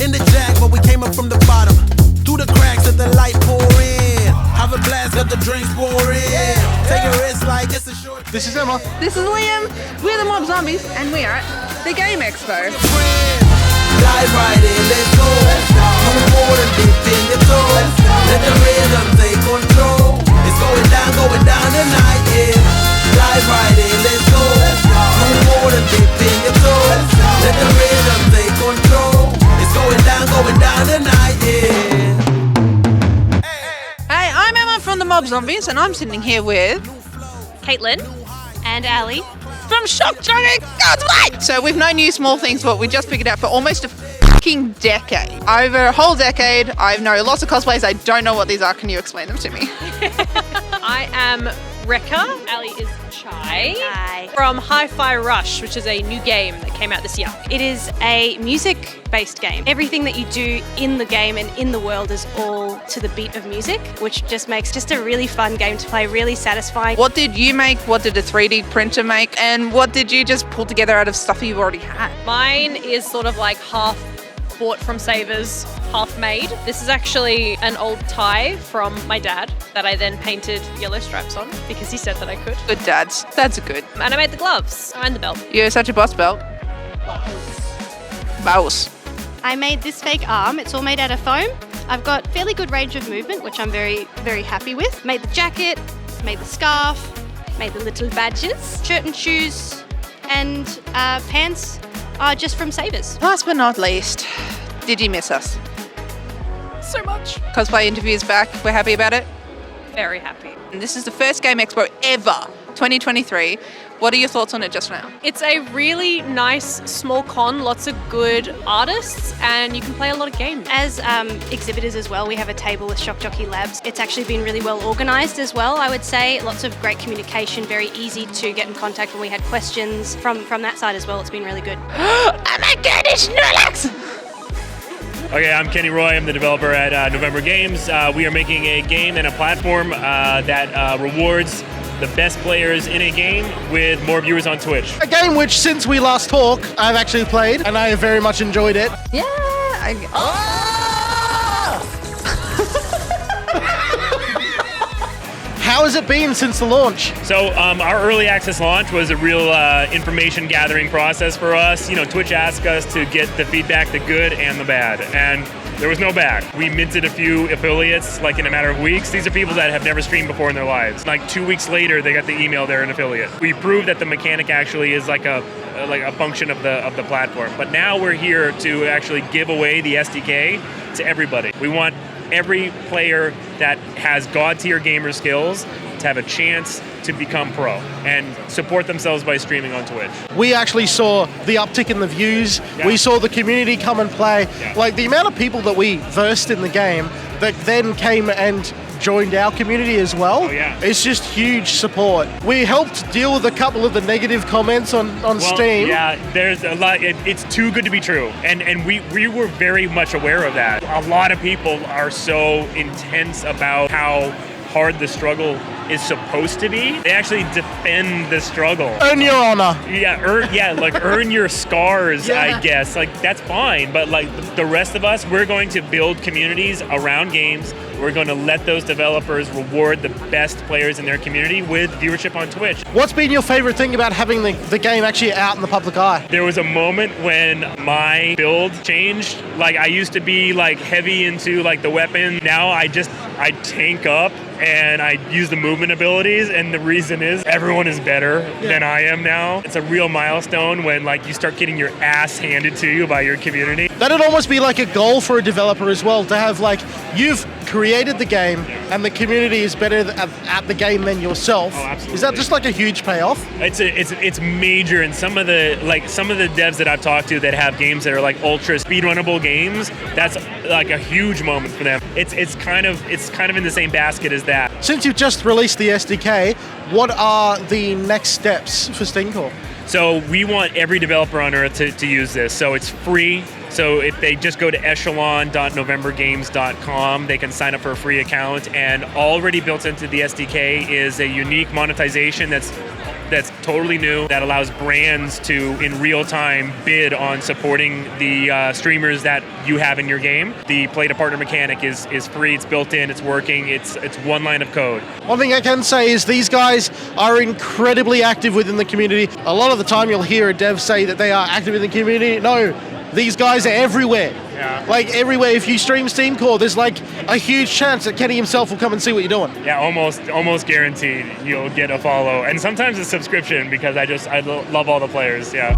in the jack, but we came up from the bottom. Through the cracks of the light pour in. Have a blast, got the drinks pouring. Take a risk like it's a short. This is Emma. This is Liam. We're the Mob Zombies, and we are at the Game Expo. Dive right in, let's go. Move forward and dip in your toes. Let the rhythm take control. It's going down tonight, yeah. Dive right in, let's go. Move forward and dip in your toes. Let the rhythm take control. It's going down tonight, yeah. Hey, I'm Emma from the Mob Zombies, and I'm sitting here with Caitlin and Ali. from Shock Jockey God's Way. So we've known you small things, but we just figured out for almost a fucking decade. Over a whole decade, I know lots of cosplays. I don't know what these are. Can you explain them to me? I am Rekka. Ali is Chai. Hi. From HiFi Rush, which is a new game that came out this year. It is a music-based game. Everything that you do in the game and in the world is all to the beat of music, which just makes just a really fun game to play, really satisfying. What did you make? What did a 3D printer make? And what did you just pull together out of stuff you've already had? Mine is sort of like half bought from Savers, half made. This is actually an old tie from my dad that I then painted yellow stripes on because he said that I could. Good dads. That's good. And I made the gloves and the belt. You're such a boss belt. Bows. I made this fake arm. It's all made out of foam. I've got fairly good range of movement, which I'm very, very happy with. Made the jacket, made the scarf, made the little badges, shirt and shoes, and pants are just from Savers. Last but not least, did you miss us? So much. Cosplay interviews back. We're happy about it. Very happy. And this is the first Game Expo ever, 2023. What are your thoughts on it just now? It's a really nice small con, lots of good artists, and you can play a lot of games. As exhibitors as well, we have a table with Shock Jockey Labs. It's actually been really well organised as well, I would say. Lots of great communication, very easy to get in contact when we had questions. From that side as well, it's been really good. Oh my god, it's Snorlax! Okay, I'm Kenny Roy. I'm the developer at November Games. We are making a game and a platform that rewards the best players in a game with more viewers on Twitch. A game which, since we last talked, I've actually played, and I have very much enjoyed it. Yeah. How has it been since the launch? So our early access launch was a real information gathering process for us. You know, Twitch asked us to get the feedback, the good and the bad, and there was no bad. We minted a few affiliates like in a matter of weeks. These are people that have never streamed before in their lives. Like 2 weeks later, they got the email they're an affiliate. We proved that the mechanic actually is like a function of the platform. But now we're here to actually give away the SDK to everybody. We want every player that has god-tier gamer skills to have a chance to become pro and support themselves by streaming on Twitch. We actually saw the uptick in the views. Yeah. We saw the community come and play. Yeah. Like the amount of people that we versed in the game that then came and joined our community as well. Oh, yeah. It's just huge support. We helped deal with a couple of the negative comments on Steam. Yeah, there's a lot. It's too good to be true, and we were very much aware of that. A lot of people are so intense about how hard the struggle is supposed to be. They actually defend the struggle. Earn your honor. Earn your scars, Yeah. I guess. Like, that's fine, but like the rest of us, we're going to build communities around games. We're going to let those developers reward the best players in their community with viewership on Twitch. What's been your favorite thing about having the game actually out in the public eye? There was a moment when my build changed. Like, I used to be like heavy into like the weapon. Now I tank up and I use the movement abilities, and the reason is everyone is better than I am now. It's a real milestone when like you start getting your ass handed to you by your community. That'd almost be like a goal for a developer as well, to have like, you've created the game and the community is better at the game than yourself. Oh, absolutely. Is that just like a huge payoff? It's major, and some of the devs that I've talked to that have games that are like ultra speedrunnable games, that's like a huge moment for them. It's kind of in the same basket as that. Since you've just released the SDK, what are the next steps for Steamcore? So we want every developer on Earth to use this. So it's free. So if they just go to echelon.novembergames.com, they can sign up for a free account. And already built into the SDK is a unique monetization that's that's totally new that allows brands to, in real time, bid on supporting the streamers that you have in your game. The play to partner mechanic is free, it's built in, it's working, it's one line of code. One thing I can say is these guys are incredibly active within the community. A lot of the time you'll hear a dev say that they are active in the community. No, these guys are everywhere. Yeah. Like everywhere. If you stream Steam Core, there's like a huge chance that Kenny himself will come and see what you're doing. Yeah, almost guaranteed you'll get a follow. And sometimes a subscription because I love all the players, yeah.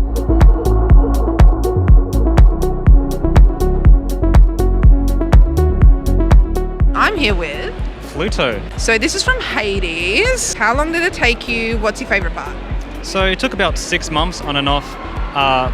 I'm here with... Pluto. So this is from Hades. How long did it take you? What's your favourite part? So it took about 6 months on and off.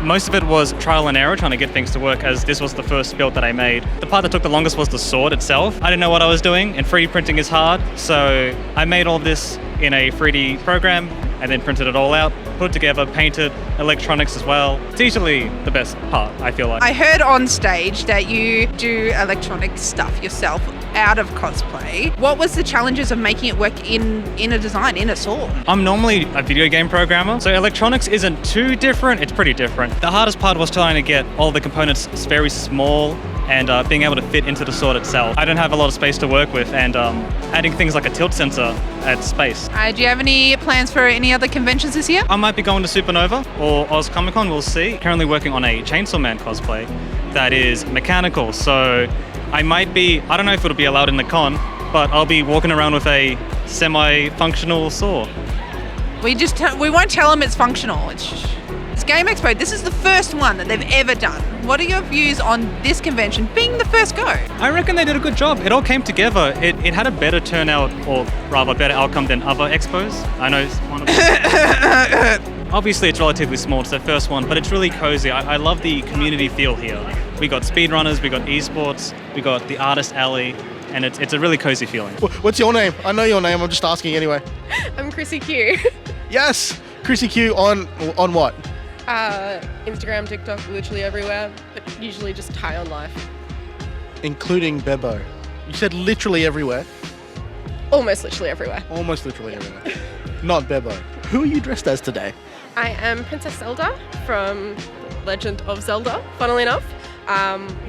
Most of it was trial and error, trying to get things to work, as this was the first build that I made. The part that took the longest was the sword itself. I didn't know what I was doing, and 3D printing is hard, so I made all this in a 3D program and then printed it all out, put it together, painted, electronics as well. It's easily the best part, I feel like. I heard on stage that you do electronic stuff yourself out of cosplay. What was the challenges of making it work in a design, in a sword? I'm normally a video game programmer, so electronics isn't too different, it's pretty different. The hardest part was trying to get all the components very small and being able to fit into the sword itself. I don't have a lot of space to work with, and adding things like a tilt sensor adds space. Do you have any plans for any other conventions this year? I might be going to Supernova or Oz Comic Con, we'll see. Currently working on a Chainsaw Man cosplay that is mechanical, so I might be, I don't know if it'll be allowed in the con, but I'll be walking around with a semi-functional saw. We won't tell them it's functional. It's Game Expo. This is the first one that they've ever done. What are your views on this convention being the first go? I reckon they did a good job. It all came together. It had a better turnout, or rather better outcome than other expos. I know it's one of them. Obviously it's relatively small, it's their first one, but it's really cozy. I love the community feel here. We got speedrunners, we got esports, we got the artist alley, and it's a really cozy feeling. What's your name? I know your name, I'm just asking anyway. I'm Chrissy Q. Yes! Chrissy Q on what? Instagram, TikTok, literally everywhere, but usually just high on life. Including Bebo. You said literally everywhere. Almost literally everywhere. Almost literally everywhere. Not Bebo. Who are you dressed as today? I am Princess Zelda from Legend of Zelda, funnily enough,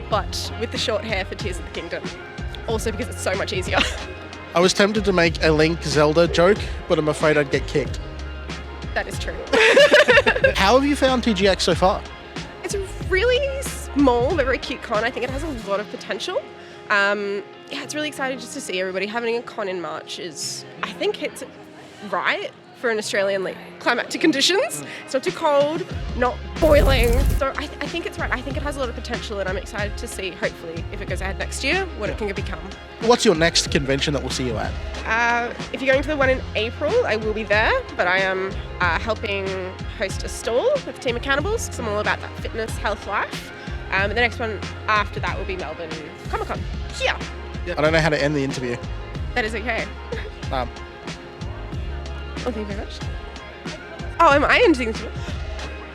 but with the short hair for Tears of the Kingdom. Also because it's so much easier. I was tempted to make a Link Zelda joke, but I'm afraid I'd get kicked. That is true. How have you found TGX so far? It's a really small but very cute con. I think it has a lot of potential. Yeah, it's really exciting just to see everybody. Having a con in March is, I think it's right for an Australian climatic conditions. It's not too cold, not boiling. So I think it's right. I think it has a lot of potential, and I'm excited to see, hopefully, if it goes ahead next year, what it can become. What's your next convention that we'll see you at? If you're going to the one in April, I will be there, but I am helping host a stall with a team of cannibals, because I'm all about that fitness, health, life. And the next one after that will be Melbourne Comic Con. Here. I don't know how to end the interview. That is okay. Oh, thank you very much. Oh, am I ending?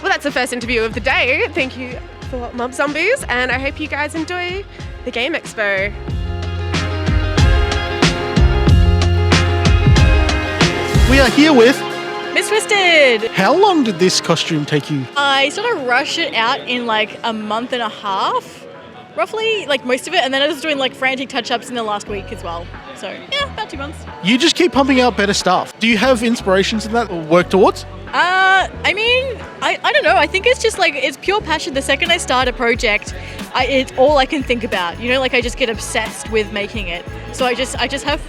Well, that's the first interview of the day. Thank you for Mob Zombies, and I hope you guys enjoy the Game Expo. We are here with... Miss Twisted! How long did this costume take you? I sort of rushed it out in like a month and a half, roughly, like most of it, and then I was doing like frantic touch-ups in the last week as well. So, yeah, about 2 months. You just keep pumping out better stuff. Do you have inspirations in that or work towards? I mean, I don't know. I think it's just like, it's pure passion. The second I start a project, it's all I can think about. You know, like I just get obsessed with making it. So I just have,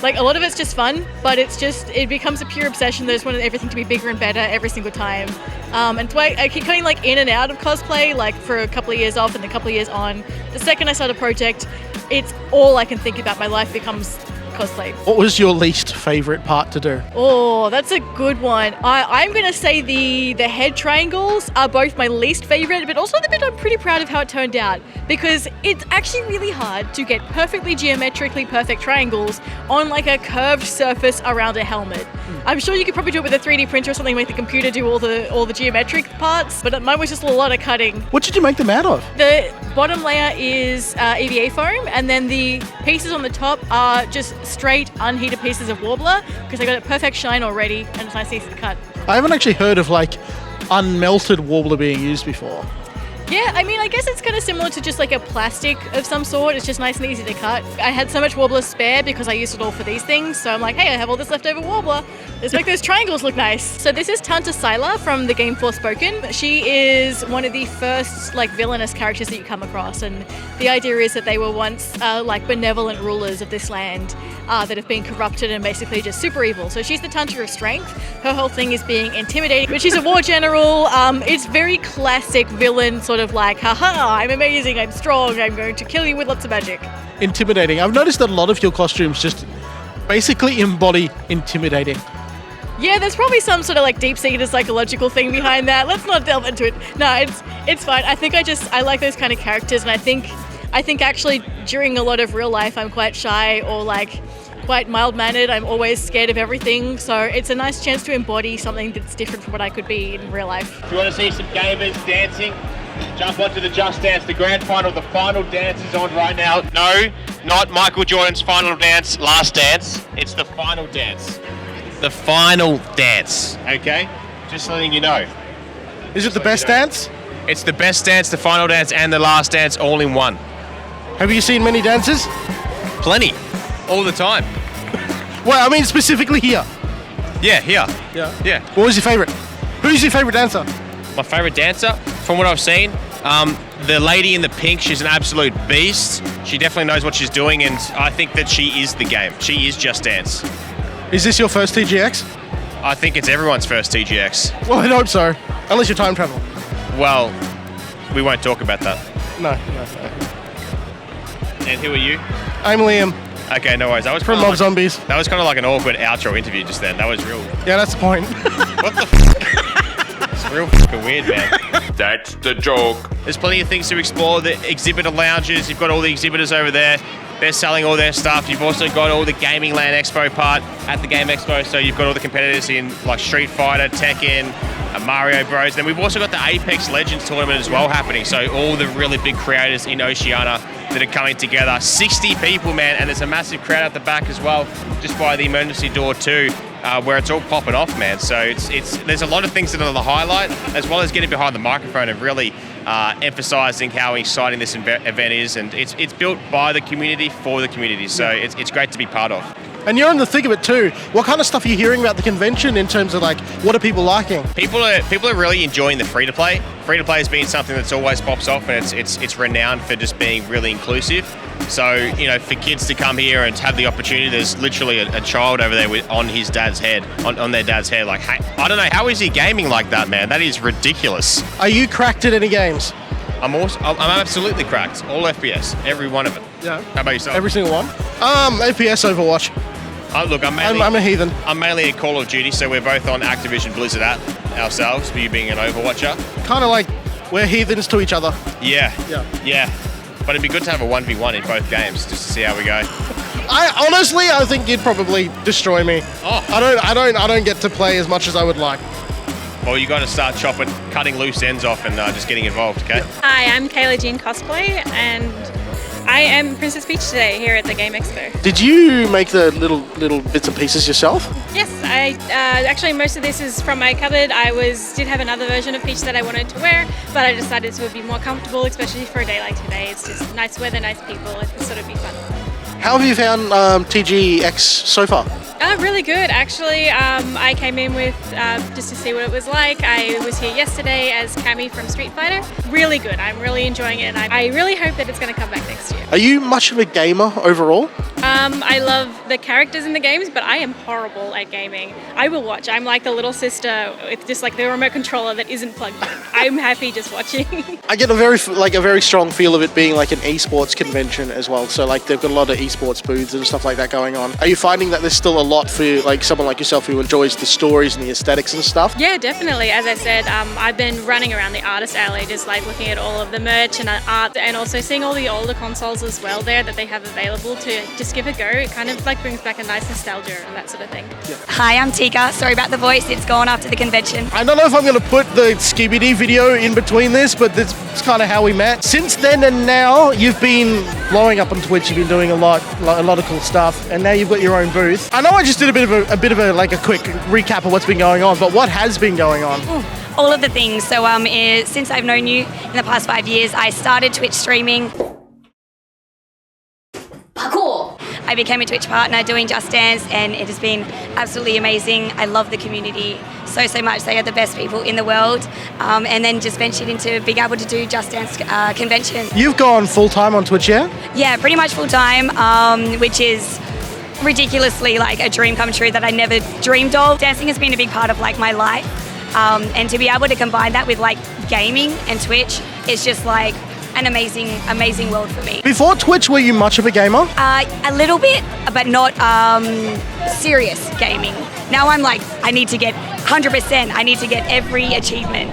like a lot of it's just fun, but it becomes a pure obsession. I just want everything to be bigger and better every single time. And so I keep going like in and out of cosplay, like for a couple of years off and a couple of years on. The second I start a project, it's all I can think about. My life becomes cosplay. What was your least favourite part to do? Oh, that's a good one. I'm going to say the head triangles are both my least favourite, but also the bit I'm pretty proud of how it turned out, because it's actually really hard to get perfectly geometrically perfect triangles on like a curved surface around a helmet. I'm sure you could probably do it with a 3D printer or something, make the computer do all the geometric parts, but mine was just a lot of cutting. What did you make them out of? The bottom layer is EVA foam, and then the pieces on the top are just straight unheated pieces of Warbler, because I got a perfect shine already and it's nice easy to cut. I haven't actually heard of like unmelted warbler being used before. Yeah, I mean, I guess it's kind of similar to just like a plastic of some sort. It's just nice and easy to cut. I had so much warbler spare because I used it all for these things. So I'm like, hey, I have all this leftover warbler. Let's make those triangles look nice. So this is Tanta Sila from the game Forspoken. She is one of the first like villainous characters that you come across. And the idea is that they were once like benevolent rulers of this land that have been corrupted and basically just super evil. So she's the Tanta of Strength. Her whole thing is being intimidating, but she's a war general. It's very classic villain sort of like, haha, I'm amazing, I'm strong, I'm going to kill you with lots of magic. Intimidating. I've noticed that a lot of your costumes just basically embody intimidating. Yeah, there's probably some sort of like deep-seated psychological thing behind that. Let's not delve into it. No, it's fine. I think I like those kind of characters, and I think actually during a lot of real life I'm quite shy or like quite mild-mannered. I'm always scared of everything, so it's a nice chance to embody something that's different from what I could be in real life. If you want to see some gamers dancing, jump onto the Just Dance, the grand final. The final dance is on right now. No, not Michael Jordan's final dance, Last Dance. It's the final dance. The final dance, okay? Just letting you know. Is it the best dance? It's the best dance, the final dance, and the last dance all in one. Have you seen many dances? Plenty. All the time. Well, I mean specifically here. Yeah, here. Yeah. What was your favourite? Who's your favourite dancer? My favourite dancer, from what I've seen, the lady in the pink, she's an absolute beast. She definitely knows what she's doing, and I think that she is the game. She is Just Dance. Is this your first TGX? I think it's everyone's first TGX. Well, I hope so. Unless you're time travel. Well, we won't talk about that. No. And who are you? I'm Liam. Okay, no worries. That was From Mob Zombies. That was kind of like an awkward outro interview just then. That was real. Yeah, that's the point. What the f***? It's real fucking weird, man. That's the joke. There's plenty of things to explore. The exhibitor lounges, you've got all the exhibitors over there. They're selling all their stuff. You've also got all the Gaming Land Expo part at the Game Expo. So you've got all the competitors in like Street Fighter, Tekken, Mario Bros. Then we've also got the Apex Legends tournament as well happening. So all the really big creators in Oceania that are coming together. 60 people, man, and there's a massive crowd at the back as well, just by the emergency door too, where it's all popping off, man. So there's a lot of things that are the highlight, as well as getting behind the microphone and really emphasizing how exciting this event is. And it's built by the community for the community. So it's great to be part of. And you're in the thick of it too. What kind of stuff are you hearing about the convention in terms of like, what are people liking? People are really enjoying the free-to-play. Free-to-play has been something that's always pops off, and it's renowned for just being really inclusive. So, you know, for kids to come here and have the opportunity, there's literally a child over there on his dad's head, on their dad's head. Like, hey, I don't know, how is he gaming like that, man? That is ridiculous. Are you cracked at any games? I'm absolutely cracked. All FPS, every one of it. Yeah. How about yourself? Every single one? FPS, Overwatch. Look, I'm a heathen. I'm mainly a Call of Duty, so we're both on Activision Blizzard at ourselves, for you being an Overwatcher. Kind of like we're heathens to each other. Yeah. But it'd be good to have a 1v1 in both games, just to see how we go. I think you'd probably destroy me. Oh. I don't get to play as much as I would like. Well, you got to start cutting loose ends off and just getting involved, okay? Hi, I'm Kayla Jean Cosplay, and I am Princess Peach today here at the Game Expo. Did you make the little bits and pieces yourself? Yes, I actually most of this is from my cupboard. I did have another version of Peach that I wanted to wear, but I decided this would be more comfortable, especially for a day like today. It's just nice weather, nice people. It can sort of be fun. How have you found TGX so far? Really good, actually. I came in with just to see what it was like. I was here yesterday as Cammy from Street Fighter. Really good. I'm really enjoying it, and I really hope that it's going to come back next year. Are you much of a gamer overall? I love the characters in the games, but I am horrible at gaming. I will watch. I'm like the little sister with just like the remote controller that isn't plugged in. I'm happy just watching. I get a very strong feel of it being like an esports convention as well. So like they've got a lot of esports booths and stuff like that going on. Are you finding that there's still a lot for like someone like yourself who enjoys the stories and the aesthetics and stuff? Yeah, definitely. As I said, I've been running around the artist alley, just like looking at all of the merch and art, and also seeing all the older consoles as well there that they have available to just give a go. It kind of like brings back a nice nostalgia and that sort of thing. Hi, I'm Tika. Sorry about the voice. It's gone after the convention. I don't know if I'm going to put the Skibidi video in between this, but it's kind of how we met. Since then and now, you've been blowing up on Twitch. You've been doing a lot of cool stuff, and now you've got your own booth. I know I just did a bit of a quick recap of what's been going on, but what has been going on? All of the things. So since I've known you in the past 5 years, I started Twitch streaming. Parkour. I became a Twitch partner doing Just Dance, and it has been absolutely amazing. I love the community so much. They are the best people in the world. And then just ventured into being able to do Just Dance convention. You've gone full-time on Twitch, yeah? Yeah, pretty much full-time, which is ridiculously like a dream come true that I never dreamed of. Dancing has been a big part of like my life. And to be able to combine that with like gaming and Twitch is just like an amazing world for me. Before Twitch, were you much of a gamer? A little bit, but not serious gaming. Now I'm like, I need to get 100%. I need to get every achievement.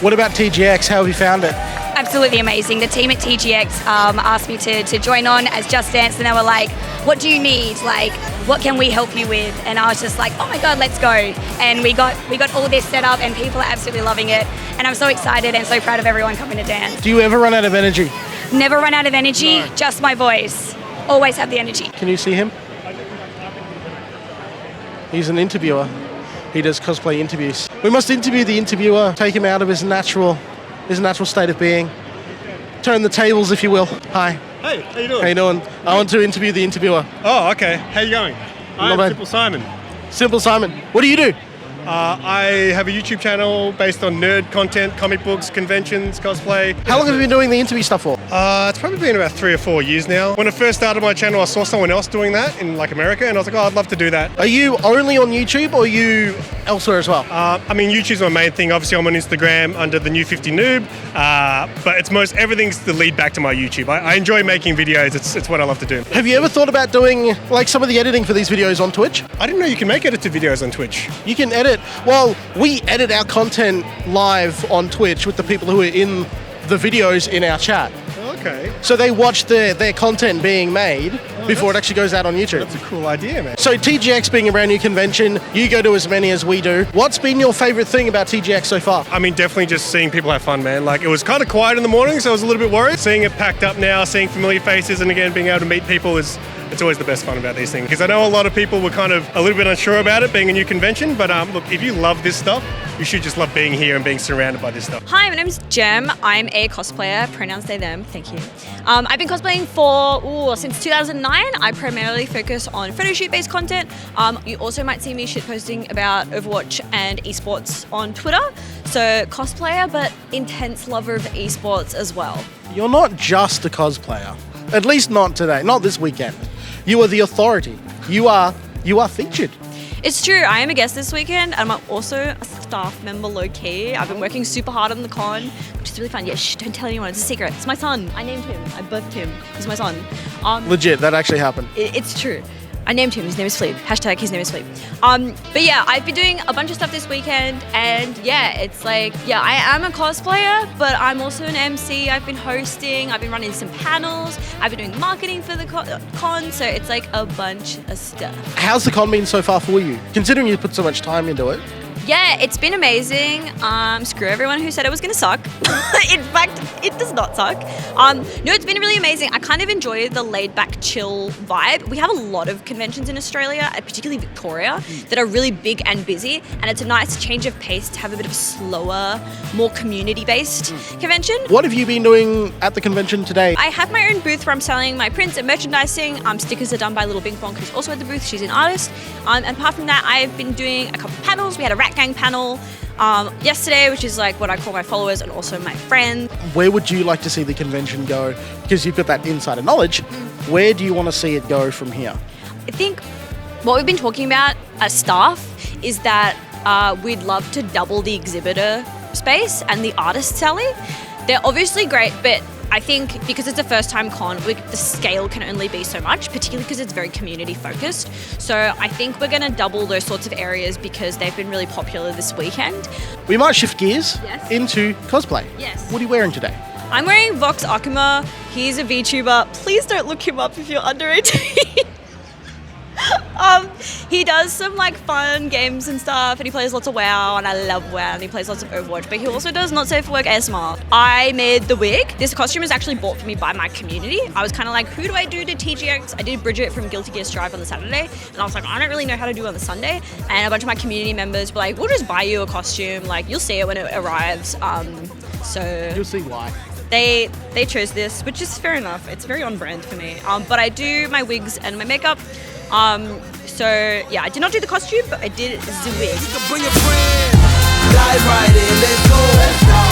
What about TGX? How have you found it? Absolutely amazing. The team at TGX asked me to join on as Just Dance, and they were like, what do you need? Like, what can we help you with? And I was just like, oh my God, let's go. And we got all this set up, and people are absolutely loving it. And I'm so excited and so proud of everyone coming to dance. Do you ever run out of energy? Never run out of energy, just my voice. Always have the energy. Can you see him? He's an interviewer. He does cosplay interviews. We must interview the interviewer, take him out of his natural state of being. Turn the tables, if you will. Hi. Hey, how you doing? How you doing? I want to interview the interviewer. Oh, okay. How you going? I'm Simple Simon. Simple Simon. What do you do? I have a YouTube channel based on nerd content, comic books, conventions, cosplay. How long have you been doing the interview stuff for? It's probably been about 3 or 4 years now. When I first started my channel, I saw someone else doing that in like America, and I was like, oh, I'd love to do that. Are you only on YouTube, or are you elsewhere as well? I mean, YouTube's my main thing. Obviously, I'm on Instagram under the New 50 Noob, but everything's the lead back to my YouTube. I enjoy making videos. It's what I love to do. Have you ever thought about doing like some of the editing for these videos on Twitch? I didn't know you can make edited videos on Twitch. You can edit. Well, we edit our content live on Twitch with the people who are in the videos in our chat. Okay. So they watch their content being made before it actually goes out on YouTube. That's a cool idea, man. So TGX being a brand new convention, you go to as many as we do. What's been your favorite thing about TGX so far? I mean, definitely just seeing people have fun, man. Like, it was kind of quiet in the morning, so I was a little bit worried. Seeing it packed up now, seeing familiar faces, and again, being able to meet people it's always the best fun about these things. Because I know a lot of people were kind of a little bit unsure about it being a new convention, but look, if you love this stuff, you should just love being here and being surrounded by this stuff. Hi, my name's Jem. I'm a cosplayer, pronouns they, them, thank you. I've been cosplaying for, since 2009. I primarily focus on photo shoot based content. You also might see me shitposting about Overwatch and esports on Twitter. So cosplayer, but intense lover of esports as well. You're not just a cosplayer. At least not today, not this weekend. You are the authority. You are featured. It's true, I am a guest this weekend, and I'm also a staff member low-key. I've been working super hard on the con, which is really fun. Yeah, shh, don't tell anyone, it's a secret. It's my son. I named him. I birthed him. He's my son. Legit, that actually happened. It's true. I named him. His name is Fleep. Hashtag his name is Fleep. But yeah, I've been doing a bunch of stuff this weekend, and yeah, it's like, yeah, I am a cosplayer, but I'm also an MC. I've been hosting. I've been running some panels. I've been doing marketing for the con, so it's like a bunch of stuff. How's the con been so far for you? Considering you put so much time into it. Yeah, it's been amazing. Screw everyone who said it was going to suck. In fact, it does not suck. No, it's been really amazing. I kind of enjoy the laid-back, chill vibe. We have a lot of conventions in Australia, particularly Victoria, that are really big and busy, and it's a nice change of pace to have a bit of a slower, more community-based convention. What have you been doing at the convention today? I have my own booth where I'm selling my prints and merchandising. Stickers are done by Little Bing Bong, who's also at the booth. She's an artist. And apart from that, I've been doing a couple of panels. We had a Rat Gang panel yesterday, which is like what I call my followers and also my friends. Where would you like to see the convention go? Because you've got that insider knowledge. Where do you want to see it go from here? I think what we've been talking about as staff is that we'd love to double the exhibitor space and the artist alley. They're obviously great, but I think because it's a first time con, the scale can only be so much, particularly because it's very community focused. So I think we're going to double those sorts of areas because they've been really popular this weekend. We might shift gears into cosplay. Yes. What are you wearing today? I'm wearing Vox Akuma. He's a VTuber. Please don't look him up if you're under 18. He does some like fun games and stuff, and he plays lots of WoW, and I love WoW, and he plays lots of Overwatch, but he also does Not Safe for Work ASMR. I made the wig. This costume was actually bought for me by my community. I was kind of like, who do I do to TGX? I did Bridget from Guilty Gear Strive on the Saturday, and I was like, I don't really know how to do it on the Sunday, and a bunch of my community members were like, we'll just buy you a costume, like you'll see it when it arrives. So you'll see why. They chose this, which is fair enough. It's very on brand for me. But I do my wigs and my makeup. So yeah, I did not do the costume, but I did the wig. Dive right in, let's go.